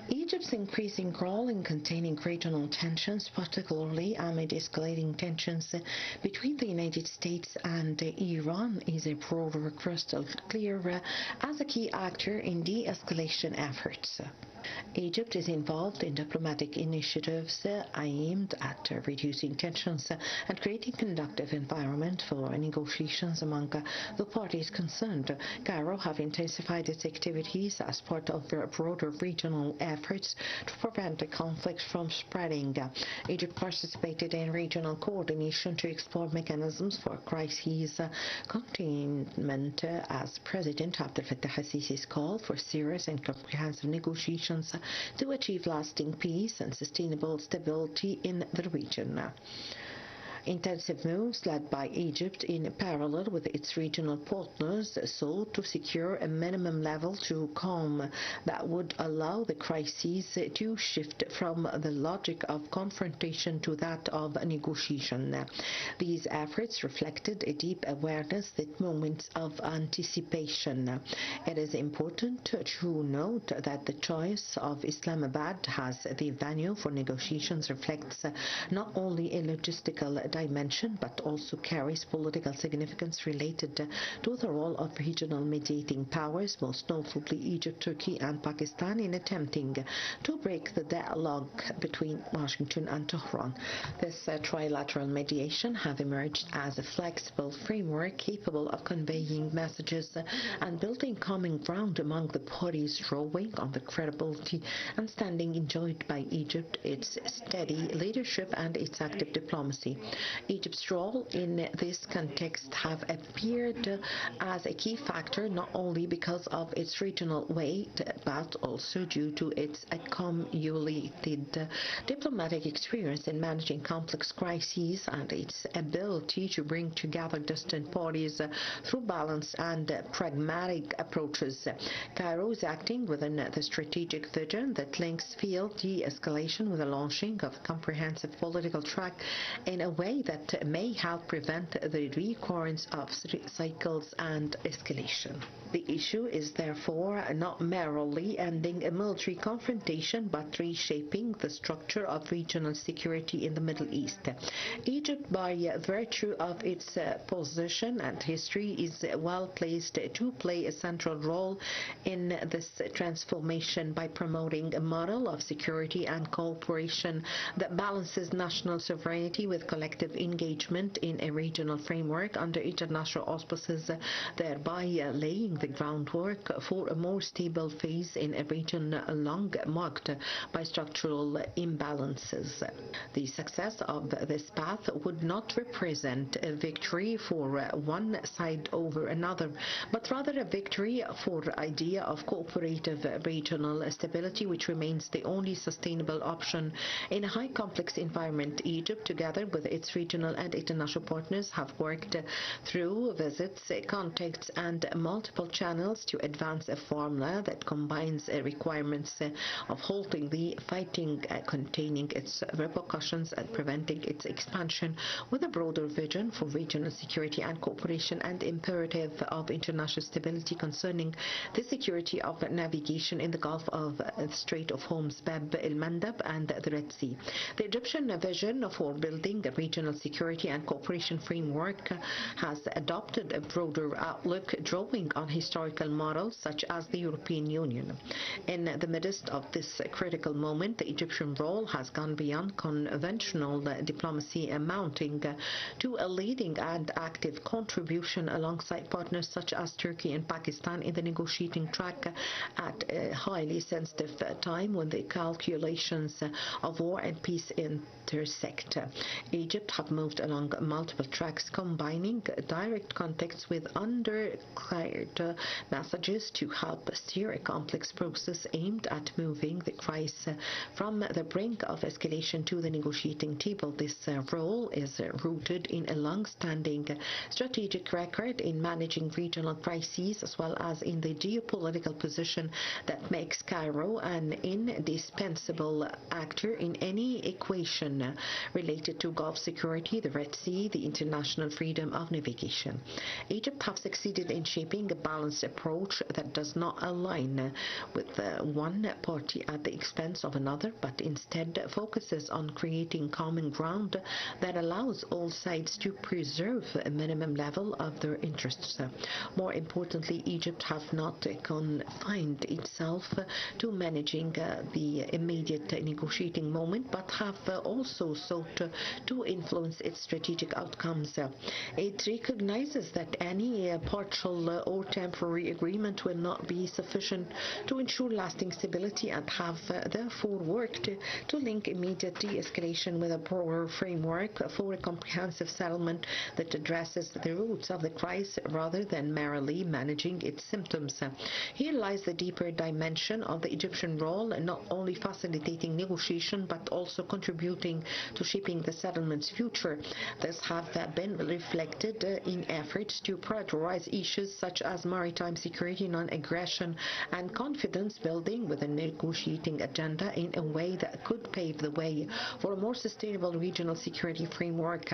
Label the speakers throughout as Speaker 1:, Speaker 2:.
Speaker 1: Egypt's increasing role in containing regional tensions, particularly amid escalating tensions between the United States and Iran, is a broader crystal clear as a key actor in de-escalation efforts. Egypt is involved in diplomatic initiatives aimed at reducing tensions and creating a conducive environment for negotiations among the parties concerned. Cairo have intensified its activities as part of broader regional efforts to prevent the conflict from spreading. Egypt participated in regional coordination to explore mechanisms for crises containment as President Abdel Fattah al-Sisi's call for serious and comprehensive negotiations to achieve lasting peace and sustainable stability in the region. Intensive moves led by Egypt in parallel with its regional partners sought to secure a minimum level to calm that would allow the crises to shift from the logic of confrontation to that of negotiation. These efforts reflected a deep awareness that moments of anticipation. It is important to note that the choice of Islamabad as the venue for negotiations reflects not only a logistical dimension but also carries political significance related to the role of regional mediating powers, most notably Egypt, Turkey and Pakistan, in attempting to break the deadlock between Washington and Tehran. This trilateral mediation have emerged as a flexible framework capable of conveying messages and building common ground among the parties, drawing on the credibility and standing enjoyed by Egypt, its steady leadership and its active diplomacy. Egypt's role in this context have appeared as a key factor not only because of its regional weight but also due to its accumulated diplomatic experience in managing complex crises and its ability to bring together distant parties through balanced and pragmatic approaches. Cairo is acting within the strategic vision that links field de-escalation with the launching of a comprehensive political track in a way that may help prevent the recurrence of cycles and escalation. The issue is therefore not merely ending a military confrontation but reshaping the structure of regional security in the Middle East. Egypt, by virtue of its position and history, is well placed to play a central role in this transformation by promoting a model of security and cooperation that balances national sovereignty with collective engagement in a regional framework under international auspices, thereby laying the groundwork for a more stable phase in a region long marked by structural imbalances. The success of this path would not represent a victory for one side over another, but rather a victory for the idea of cooperative regional stability, which remains the only sustainable option in a high complex environment. Egypt, together with its regional and international partners, have worked through visits, contacts and multiple channels to advance a formula that combines requirements of halting the fighting, containing its repercussions and preventing its expansion, with a broader vision for regional security and cooperation and imperative of international stability concerning the security of navigation in the Gulf of the Strait of Hormuz, Bab el-Mandab and the Red Sea. The Egyptian vision for building a regional security and cooperation framework has adopted a broader outlook, drawing on historical models such as the European Union. In the midst of this critical moment, the Egyptian role has gone beyond conventional diplomacy, amounting to a leading and active contribution alongside partners such as Turkey and Pakistan in the negotiating track at a highly sensitive time when the calculations of war and peace intersect. Egypt have moved along multiple tracks, combining direct contacts with undeclared messages to help steer a complex process aimed at moving the crisis from the brink of escalation to the negotiating table. This role is rooted in a long-standing strategic record in managing regional crises, as well as in the geopolitical position that makes Cairo an indispensable actor in any equation related to Gulf security security, the Red Sea, the international freedom of navigation. Egypt have succeeded in shaping a balanced approach that does not align with one party at the expense of another, but instead focuses on creating common ground that allows all sides to preserve a minimum level of their interests. More importantly, Egypt have not confined itself to managing the immediate negotiating moment, but have also sought to influence its strategic outcomes. It recognizes that any partial or temporary agreement will not be sufficient to ensure lasting stability, and have therefore worked to link immediate de-escalation with a broader framework for a comprehensive settlement that addresses the roots of the crisis rather than merely managing its symptoms. Here lies the deeper dimension of the Egyptian role, not only facilitating negotiation but also contributing to shaping the settlement's future. This have been reflected in efforts to prioritize issues such as maritime security, non-aggression, and confidence building with a negotiating agenda in a way that could pave the way for a more sustainable regional security framework.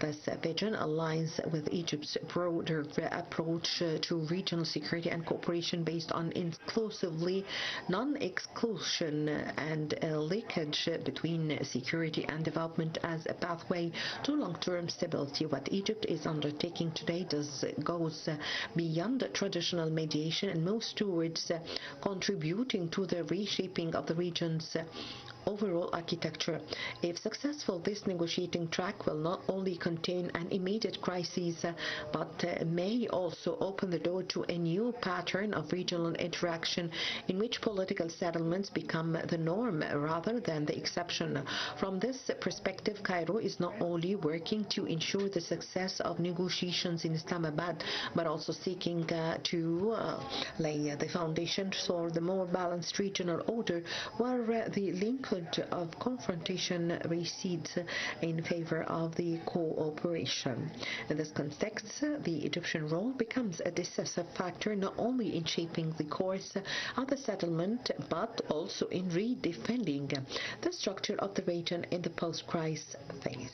Speaker 1: This vision aligns with Egypt's broader approach to regional security and cooperation based on inclusively non-exclusion and a linkage between security and development as a pathway to long-term stability. What Egypt is undertaking today goes beyond traditional mediation and moves towards contributing to the reshaping of the region's overall architecture. If successful, this negotiating track will not only contain an immediate crisis, but may also open the door to a new pattern of regional interaction in which political settlements become the norm rather than the exception. From this perspective, Cairo is not only working to ensure the success of negotiations in Islamabad, but also seeking to lay the foundation for the more balanced regional order where the linkage of confrontation recedes in favor of the cooperation. In this context, the Egyptian role becomes a decisive factor not only in shaping the course of the settlement but also in redefining the structure of the region in the post-crisis phase.